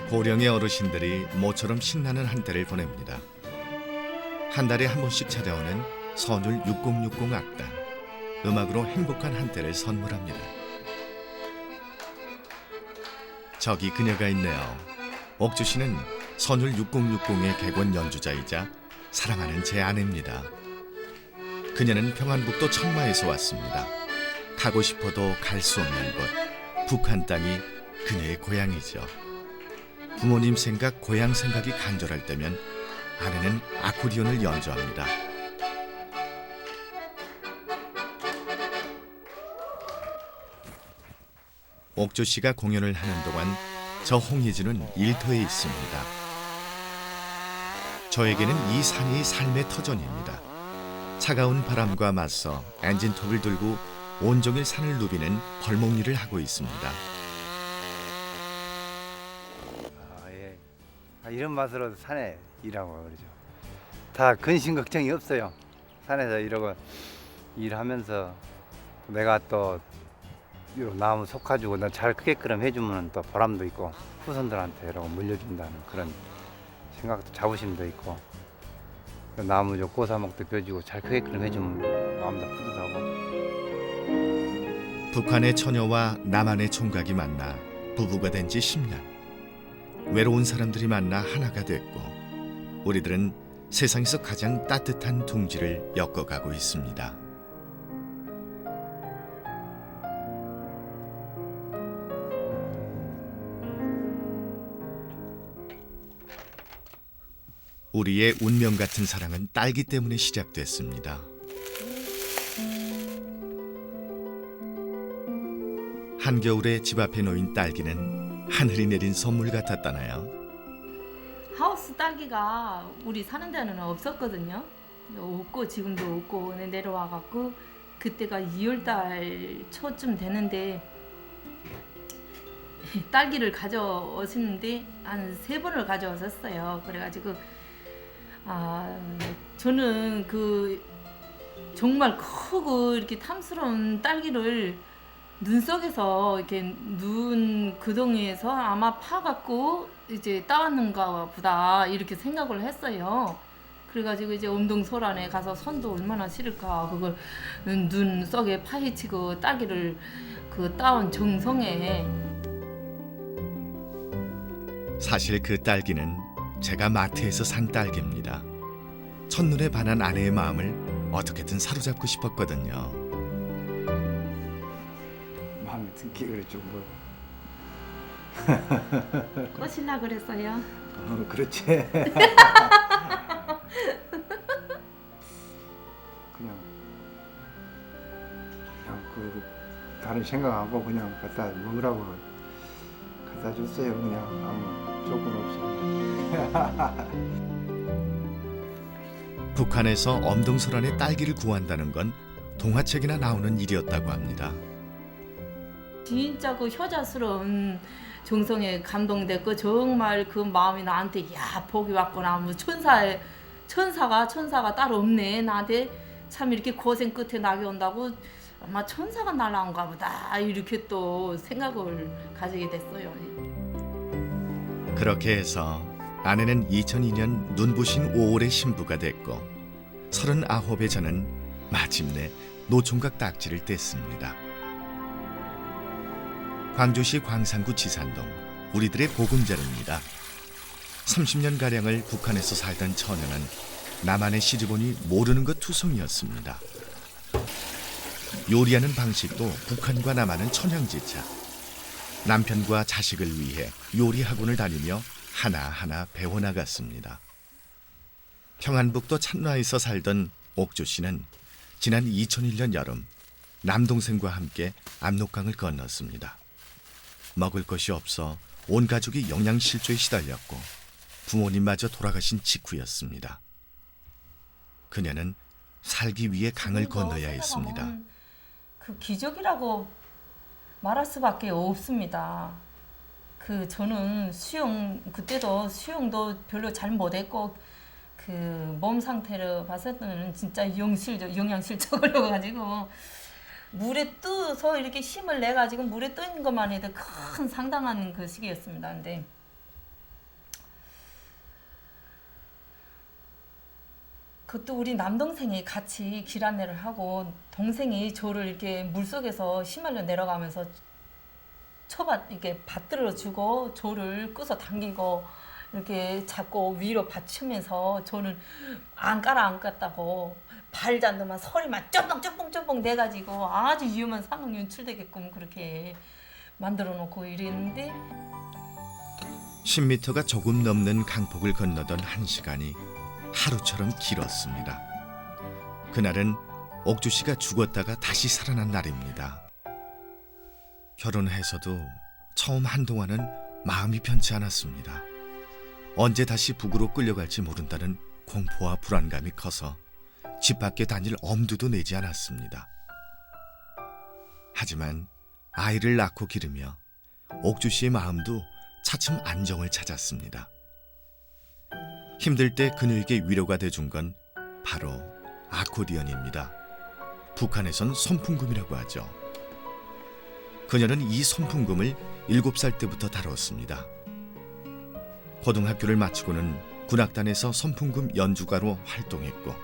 고령의 어르신들이 모처럼 신나는 한때를 보냅니다. 한 달에 한 번씩 찾아오는 선율 6060 악단. 음악으로 행복한 한때를 선물합니다. 저기 그녀가 있네요. 옥주 씨는 선율 6060의 객원 연주자이자 사랑하는 제 아내입니다. 그녀는 평안북도 천마에서 왔습니다. 가고 싶어도 갈 수 없는 곳, 북한 땅이 그녀의 고향이죠. 부모님 생각, 고향 생각이 간절할 때면 아내는 아코디언을 연주합니다. 옥조 씨가 공연을 하는 동안 저 홍예진은 일터에 있습니다. 저에게는 이 산이 삶의 터전입니다. 차가운 바람과 맞서 엔진톱을 들고 온종일 산을 누비는 벌목일을 하고 있습니다. 이런 맛으로 산에 일하고 그러죠. 다 근심 걱정이 없어요. 산에서 이러고 일하면서 내가 또 나무 속아주고 나 잘 크게끔 해주면 또 보람도 있고 후손들한테 이러고 물려준다는 그런 생각도 자부심도 있고 나무 저 고사목도 펴주고 잘 크게끔 해주면 마음도 뿌듯하고. 북한의 처녀와 남한의 총각이 만나 부부가 된 지 10년. 외로운 사람들이 만나 하나가 됐고 우리들은 세상에서 가장 따뜻한 둥지를 엮어가고 있습니다. 우리의 운명 같은 사랑은 딸기 때문에 시작됐습니다. 한겨울에 집 앞에 놓인 딸기는 하늘이 내린 선물 같았다나요? 하우스 딸기가 우리 사는 데는 없었거든요. 없고 지금도 없고 내려와갖고 그때가 2월달 초쯤 되는데 딸기를 가져오시는데 한 3번을 가져오셨어요. 그래가지고 저는 그 정말 크고 이렇게 탐스러운 딸기를 눈 속에서 이렇게 눈 그덩이에서 아마 파갖고 이제 따왔는가 보다 이렇게 생각을 했어요. 그래가지고 이제 엄동소란에 가서 손도 얼마나 시릴까 그걸 눈 속에 파헤치고 딸기를 그 따온 정성에. 사실 그 딸기는 제가 마트에서 산 딸기입니다. 첫눈에 반한 아내의 마음을 어떻게든 사로잡고 싶었거든요. 마음에 든게 그랬죠 뭐. 꽃이나 그랬어요. 그렇지. 그냥 그 다른 생각 안 하고 그냥 갖다 먹으라고 갖다 줬어요. 그냥 아무 조건 없이. 북한에서 엄동설안의 딸기를 구한다는 건 동화책이나 나오는 일이었다고 합니다. 진짜 그 효자스러운 정성에 감동됐고 정말 그 마음이 나한테 야 복이 왔구나 뭐 천사가 따로 없네 나한테 참 이렇게 고생 끝에 낙이 온다고 아마 천사가 날라온가 보다 이렇게 또 생각을 가지게 됐어요. 그렇게 해서 아내는 2002년 눈부신 5월의 신부가 됐고 39의 저는 마침내 노총각 딱지를 뗐습니다. 광주시 광산구 지산동 우리들의 보금자리입니다. 30년가량을 북한에서 살던 처녀는 남한에 시집오니 모르는 것 투성이었습니다. 요리하는 방식도 북한과 남한은 천양지차. 남편과 자식을 위해 요리 학원을 다니며 하나하나 배워나갔습니다. 평안북도 찬라에서 살던 옥조 씨는 지난 2001년 여름 남동생과 함께 압록강을 건넜습니다. 먹을 것이 없어 온 가족이 영양실조에 시달렸고 부모님마저 돌아가신 직후였습니다. 그녀는 살기 위해 강을 건너야 했습니다. 그 기적이라고 말할 수밖에 없습니다. 저는 그때도 수영도 별로 잘 못했고 그 몸 상태를 봤을 때는 진짜 영양실조 걸려가지고 물에 떠서 이렇게 힘을 내 가지고 물에 떠 있는 것만 해도 큰 상당한 그 시기였습니다. 근데 그것도 우리 남동생이 같이 길 안내를 하고 동생이 저를 이렇게 물속에서 휘말려 내려가면서 초밭 이렇게 받들어 주고 저를 끄서 당기고 이렇게 잡고 위로 받치면서 저는 안 깠다고 발잔도만 소리만 쩌뽕 내가지고 아주 위험한 상황 연출되게끔 그렇게 만들어 놓고 이랬는데 10m가 조금 넘는 강폭을 건너던 1시간이 하루처럼 길었습니다. 그날은 옥주 씨가 죽었다가 다시 살아난 날입니다. 결혼해서도 처음 한동안은 마음이 편치 않았습니다. 언제 다시 북으로 끌려갈지 모른다는 공포와 불안감이 커서 집 밖에 다닐 엄두도 내지 않았습니다. 하지만 아이를 낳고 기르며 옥주 씨의 마음도 차츰 안정을 찾았습니다. 힘들 때 그녀에게 위로가 돼준 건 바로 아코디언입니다. 북한에선 손풍금이라고 하죠. 그녀는 이 손풍금을 7살 때부터 다뤘습니다. 고등학교를 마치고는 군악단에서 손풍금 연주가로 활동했고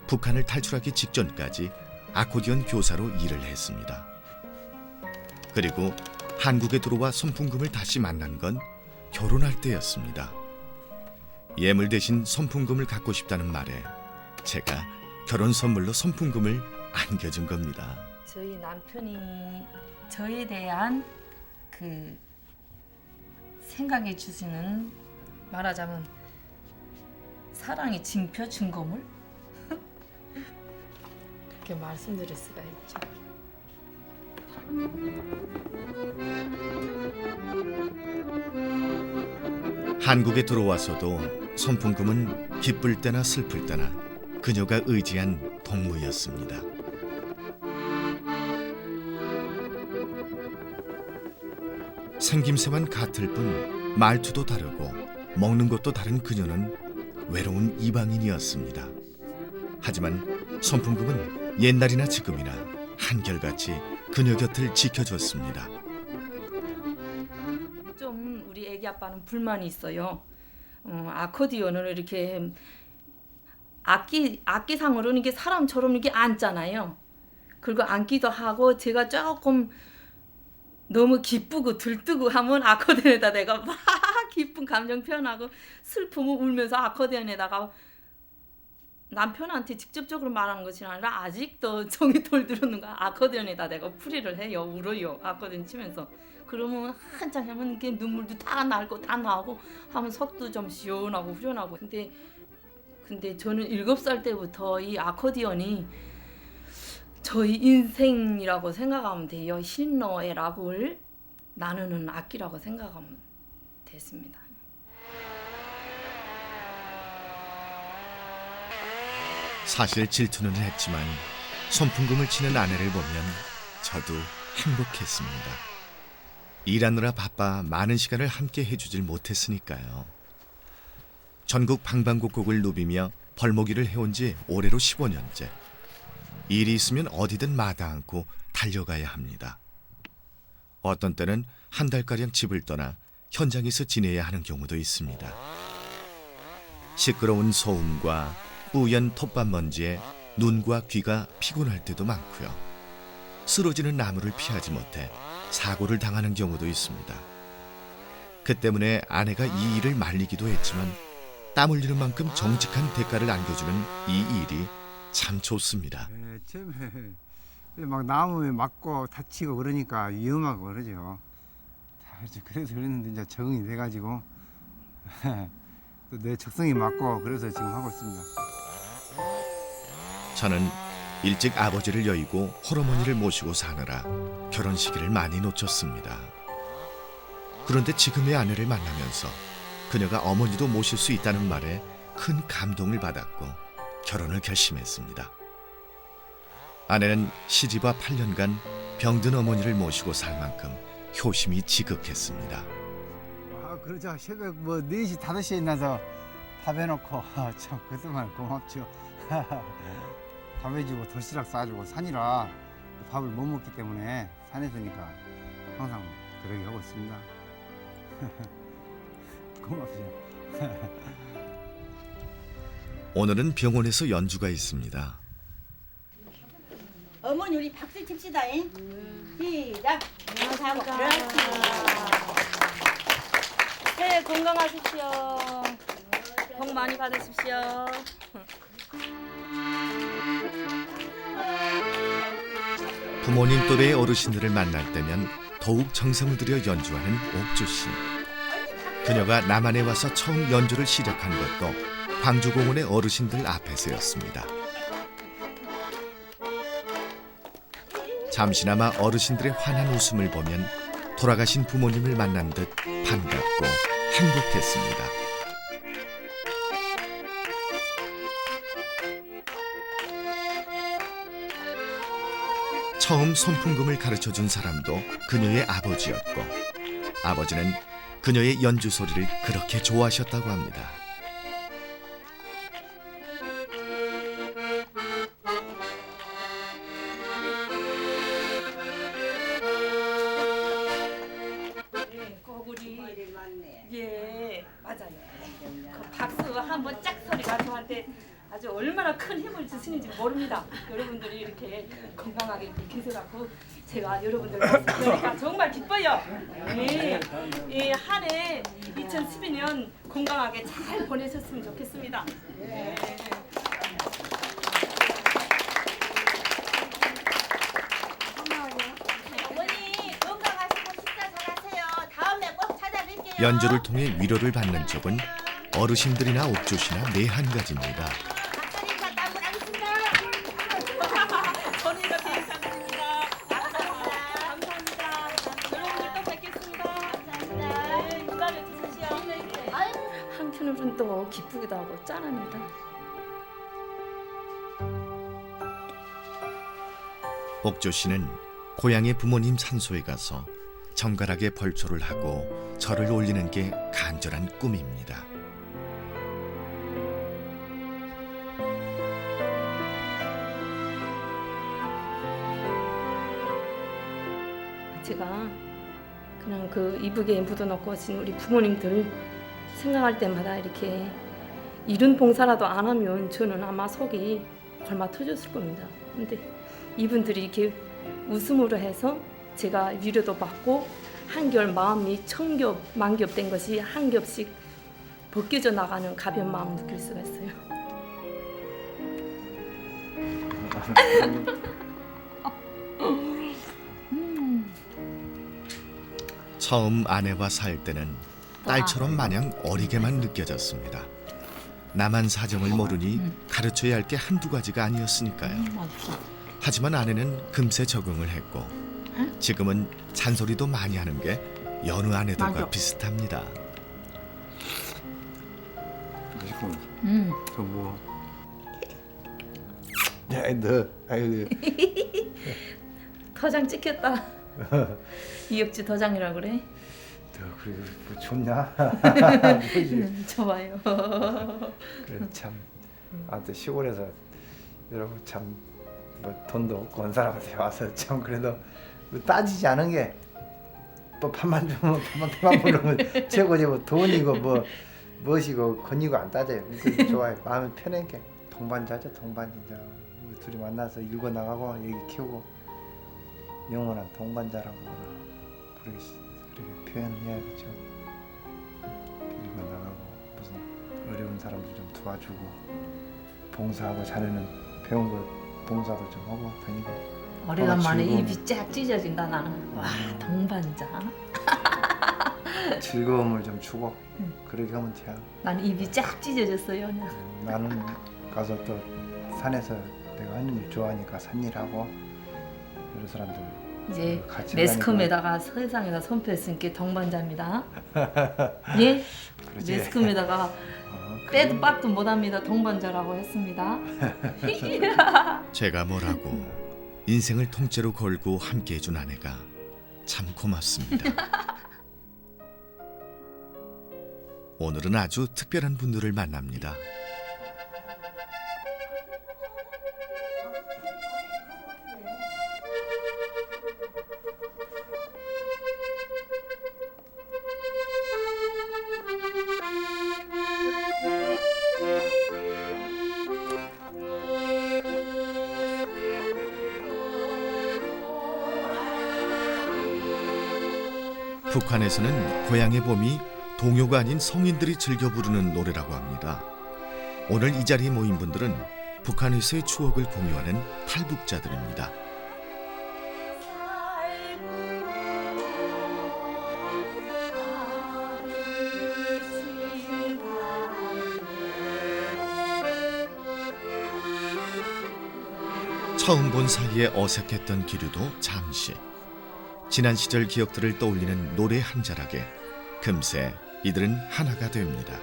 북한을 탈출하기 직전까지 아코디언 교사로 일을 했습니다. 그리고 한국에 들어와 손풍금을 다시 만난 건 결혼할 때였습니다. 예물 대신 손풍금을 갖고 싶다는 말에 제가 결혼 선물로 손풍금을 안겨준 겁니다. 저희 남편이 저에 대한 그 생각해 주시는 말하자면 사랑의 징표 증거물 이렇게 말씀드릴 수가 있죠. 한국에 들어와서도 손풍금은 기쁠 때나 슬플 때나 그녀가 의지한 동무였습니다. 생김새만 같을 뿐 말투도 다르고 먹는 것도 다른 그녀는 외로운 이방인이었습니다. 하지만 손풍금은 옛날이나 지금이나 한결같이 그녀 곁을 지켜줬습니다. 좀 우리 애기 아빠는 불만이 있어요. 아코디언을 이렇게 악기상으로는 이게 사람처럼 이렇게 앉잖아요. 그리고 앉기도 하고 제가 조금 너무 기쁘고 들뜨고 하면 아코디언에다 내가 막 기쁜 감정 표현하고 슬픔을 울면서 아코디언에다가 남편한테 직접적으로 말하는 것이 아니라 아직도 정이 덜 들었는 거야. 아코디언에다 내가 풀이를 해요. 울어요. 아코디언 치면서. 그러면 한참 하면 이게 눈물도 다 나고 다 나오고 하면 속도 좀 시원하고 후련하고. 근데 저는 7살 때부터 이 아코디언이 저희 인생이라고 생각하면 돼요. 신노의 락을 나누는 악기라고 생각하면 됐습니다. 사실 질투는 했지만 손풍금을 치는 아내를 보면 저도 행복했습니다. 일하느라 바빠 많은 시간을 함께 해주질 못했으니까요. 전국 방방곡곡을 누비며 벌목일을 해온 지 올해로 15년째. 일이 있으면 어디든 마다 않고 달려가야 합니다. 어떤 때는 한 달가량 집을 떠나 현장에서 지내야 하는 경우도 있습니다. 시끄러운 소음과 뿌연 톱밥 먼지에 눈과 귀가 피곤할 때도 많고요. 쓰러지는 나무를 피하지 못해 사고를 당하는 경우도 있습니다. 그 때문에 아내가 이 일을 말리기도 했지만 땀 흘리는 만큼 정직한 대가를 안겨주는 이 일이 참 좋습니다. 네, 처음에 막 나무에 맞고 다치고 그러니까 위험하고 그러죠. 그래서 그랬는데 이제 적응이 돼가지고 또 내 적성이 맞고 그래서 지금 하고 있습니다. 저는 일찍 아버지를 여의고 홀어머니를 모시고 사느라 결혼 시기를 많이 놓쳤습니다. 그런데 지금의 아내를 만나면서 그녀가 어머니도 모실 수 있다는 말에 큰 감동을 받았고 결혼을 결심했습니다. 아내는 시집와 8년간 병든 어머니를 모시고 살 만큼 효심이 지극했습니다. 그러죠. 새벽 뭐 4시, 5시에 나서 밥 해놓고 참 그동안 고맙죠. 밥 해주고 도시락 싸주고 산이라 밥을 못 먹기 때문에 산에 서니까 항상 그러게 하고 있습니다. 고맙죠. 오늘은 병원에서 연주가 있습니다. 어머니 우리 박수 칩시다. 잉? 시작. 하고 그렇지. 새해 건강하십시오. 복 많이 받으십시오. 부모님 또래의 어르신들을 만날 때면 더욱 정성을 들여 연주하는 옥주 씨. 그녀가 남한에 와서 처음 연주를 시작한 것도 광주공원의 어르신들 앞에서였습니다. 잠시나마 어르신들의 환한 웃음을 보면 돌아가신 부모님을 만난 듯 반갑고 행복했습니다. 처음 손풍금을 가르쳐준 사람도 그녀의 아버지였고 아버지는 그녀의 연주 소리를 그렇게 좋아하셨다고 합니다. 꼬구리. 예, 맞아요. 그 박수 한번 짝 소리가 저한테 아주 얼마나 큰 힘을 주시는지 모릅니다. 여러분들이 이렇게 건강하게 이렇게 계셔갖고 제가 여러분들 말씀 들으니까 정말 기뻐요. 네, 한 해 2012년 건강하게 잘 보내셨으면 좋겠습니다. 네. 어머니 건강하시고 식사 잘하세요. 다음에 꼭 찾아뵐게요. 연주를 통해 위로를 받는 쪽은 어르신들이나 옥조시나 네 한 가지입니다. 박수 인사 따고 가겠습니다. 저는 이렇게 인사드립니다. 감사합니다. 여러분들 또 뵙겠습니다. 네, 기다려 주십시오. 한편으로는 또 기쁘기도 하고 짠합니다. 옥조 씨는 고향의 부모님 산소에 가서 정갈하게 벌초를 하고 절을 올리는 게 간절한 꿈입니다. 제가 그냥 그 이북에 묻어놓고 오신 우리 부모님들 생각할 때마다 이렇게 이른 봉사라도 안 하면 저는 아마 속이 골마 터졌을 겁니다. 근데 이분들이 이렇게 웃음으로 해서 제가 위로도 받고 한결 마음이 천겹 만겹 된 것이 한 겹씩 벗겨져 나가는 가벼운 마음 느낄 수가 있어요. 처음 아내와 살 때는 딸처럼 마냥 어리게만 느껴졌습니다. 남한 사정을 모르니 가르쳐야 할 게 한두 가지가 아니었으니까요. 하지만 아내는 금세 적응을 했고 지금은 잔소리도 많이 하는 게 여느 아내들과 비슷합니다. 지금 저 뭐? 야, 너 아유 도장 찍혔다. 이혁주 도장이라고 그래? 너 그래 뭐 좋냐? 좋아요. 그래 참 아무튼 시골에서 여러분 참 뭐 돈도 없고 온 사람한테 와서 참 그래도 뭐 따지지 않은 게 뭐 밥만 주면 밥만 부르면 최고지 뭐 돈이고 뭐 무엇이고 건이고 안 따져요. 그래서 좋아요. 마음이 편한 게 동반자죠. 동반 진짜 우리 둘이 만나서 읽어 나가고 얘기 키우고 영원한 동반자라고 그렇게 표현을 해야겠죠. 읽어 나가고 무슨 어려운 사람들 좀 도와주고 봉사하고 자네는 배운 거 봉사도 좀 하고 다니고 오래간만에 즐거움. 입이 쫙 찢어진다 나는. 와 동반자. 즐거움을 좀 주고 그렇게 하면 돼요. 나는 입이 쫙 찢어졌어요. 나는 가서 또 산에서 내가 하는 일 좋아하니까 산일하고 여러 사람들 이제 같이 매스컴에다가 세상에다 손 폈으니까 동반자입니다. 예? 그러지. 매스컴에다가 빼도 그건 빡도 못합니다. 동반자라고 했습니다. 제가 뭐라고 인생을 통째로 걸고 함께해준 아내가 참 고맙습니다. 오늘은 아주 특별한 분들을 만납니다. 북한에서는 고향의 봄이 동요가 아닌 성인들이 즐겨 부르는 노래라고 합니다. 오늘 이 자리에 모인 분들은 북한에서의 추억을 공유하는 탈북자들입니다. 처음 본 사이에 어색했던 기류도 잠시, 지난 시절 기억들을 떠올리는 노래 한 자락에 금세 이들은 하나가 됩니다.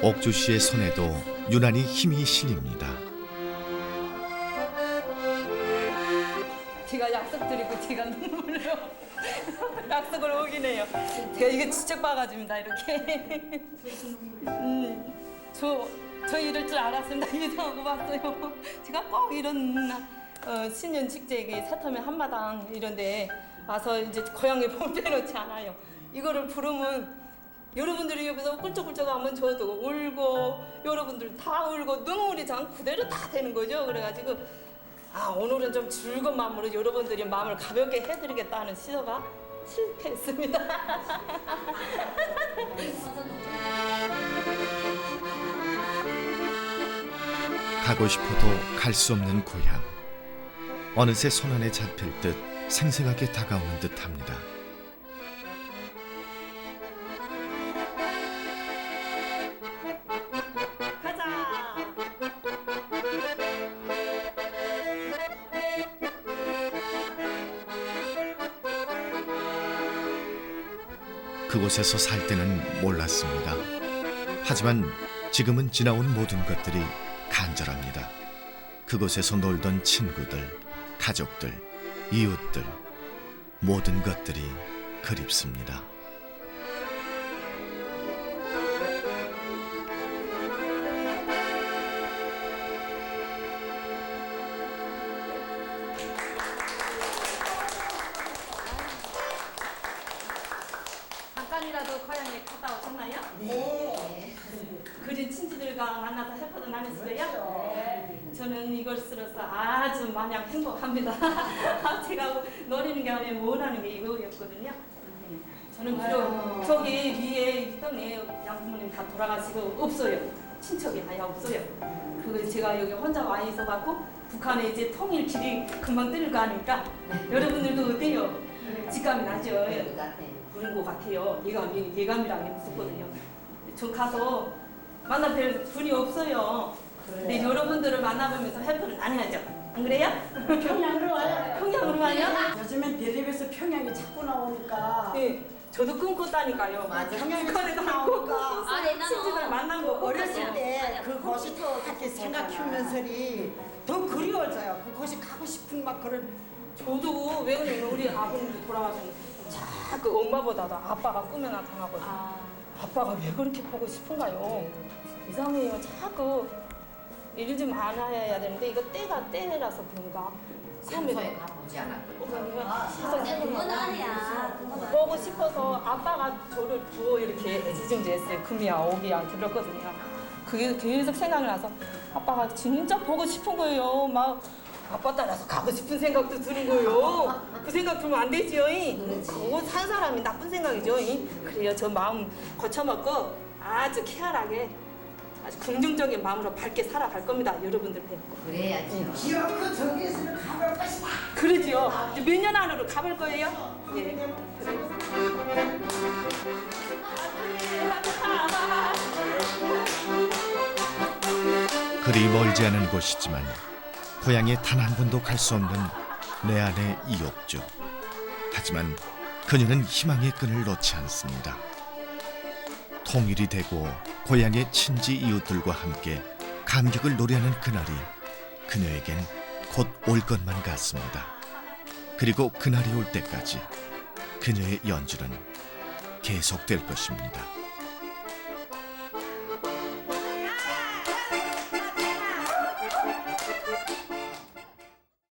옥주 씨의 손에도 유난히 힘이 실립니다. 제가 약속드리고 제가 눈물로 약속을 어기네요. 제가 이거 직접 봐가집니다 이렇게. 저 이럴 줄 알았습니다. 이상하고 봤어요. 제가 꼭 이런 신년 축제에 새터미 한마당 이런데 와서 이제 고향에 봄 빼놓지 않아요. 이거를 부르면 여러분들이 옆에서 꿀쩍꿀쩍하면 저도 울고 여러분들 다 울고 눈물이 전 그대로 다 되는 거죠. 그래가지고 오늘은 좀 즐거운 마음으로 여러분들이 마음을 가볍게 해드리겠다는 시도가 실패했습니다. 가고 싶어도 갈 수 없는 고향. 어느새 손안에 잡힐 듯 생생하게 다가오는 듯합니다. 가자. 그곳에서 살 때는 몰랐습니다. 하지만 지금은 지나온 모든 것들이 간절합니다. 그곳에서 놀던 친구들, 가족들, 이웃들, 모든 것들이 그립습니다. 잠깐이라도 고향에 갔다 오셨나요? 네. 그린 친지들과 만나서 해퍼도 나눴어요? 네. 저는 이것으로서 아주 마냥 행복합니다. 제가 노리는 게 아니라 원하는 게 이거였거든요. 저는 비록 저기 위에 있던 양부모님 다 돌아가시고 없어요. 친척이 아예 없어요. 그 제가 여기 혼자 와 있어갖고 북한에 이제 통일 길이 금방 뜰 거 아닙니까? 여러분들도 어때요? 직감이 나죠? 그런 것 같아요. 예감이라는 게 무섭거든요. 저 가서 만나뵐 분이 없어요. 근데 여러분들을 만나보면서 해프를 나눠야죠. 안 그래요? 평양으로 와요. 평양으로 와요? 요즘엔 텔레비에서 평양이 자꾸 나오니까. 네, 저도 꿈꿨다니까요. 맞아. 평양이 북한에도 자꾸 나오고 나오니까. 친지들 만난 거 어렸을 때 그곳이 또 이렇게 생각하면서리 더 그리워져요. 그곳이 가고 싶은 막 그런. 저도 왜 그러냐면 우리 아버님도 돌아가셨는데 자꾸 엄마보다도 아빠가 꿈에 나타나거든요. 아빠가 왜 그렇게 보고 싶은가요? 이상해요. 자꾸 일 좀 안 해야 되는데 이거 때라서 그런가? 장소에 가보지 않았거든. 그건 아니야. 보고 싶어서 아빠가 저를 더 이렇게 애지중지했어요. 금이야 오기야 들었거든요. 그게 계속 생각이 나서 아빠가 진짜 보고 싶은 거예요. 막 아빠 따라서 가고 싶은 생각도 드는 거예요. 그 생각 들면 안 되지요. 그거 산 사람이 나쁜 생각이죠. 그래요. 저 마음 고쳐먹고 아주 쾌활하게 아주 긍정적인 마음으로 밝게 살아갈 겁니다. 여러분들 뵙고. 그래야지. 기어코 저기에서는 가볼 것이다. 그러지요. 이제 몇 년 안으로 가볼 거예요? 예. 그리 멀지 않은 곳이지만 고향에 단 한 번도 갈 수 없는 내 안의 이옥주. 하지만 그녀는 희망의 끈을 놓지 않습니다. 통일이 되고 고향의 친지 이웃들과 함께 감격을 노래하는 그날이 그녀에겐 곧 올 것만 같습니다. 그리고 그날이 올 때까지 그녀의 연주는 계속될 것입니다.